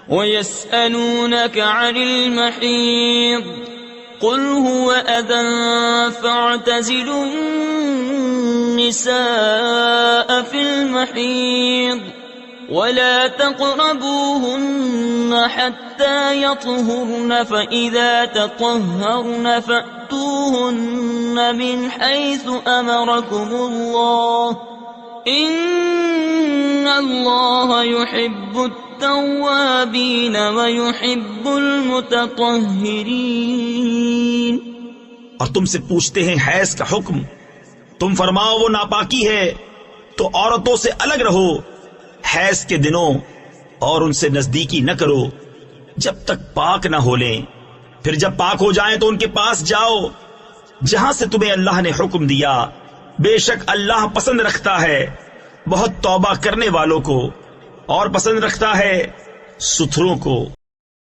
ويسألونك عن المحيض قل هو أذى فاعتزلوا النساء في المحيض ولا تقربوهن حتى يطهرن فإذا تطهرن فأتوهن من حيث أمركم الله إن الله يحب التوابين ويحب المتطهرين۔ اور تم سے پوچھتے ہیں حیض کا حکم، تم فرماؤ وہ ناپاکی ہے تو عورتوں سے الگ رہو حیض کے دنوں اور ان سے نزدیکی نہ کرو جب تک پاک نہ ہو لیں، پھر جب پاک ہو جائیں تو ان کے پاس جاؤ جہاں سے تمہیں اللہ نے حکم دیا، بے شک اللہ پسند رکھتا ہے بہت توبہ کرنے والوں کو اور پسند رکھتا ہے ستھروں کو۔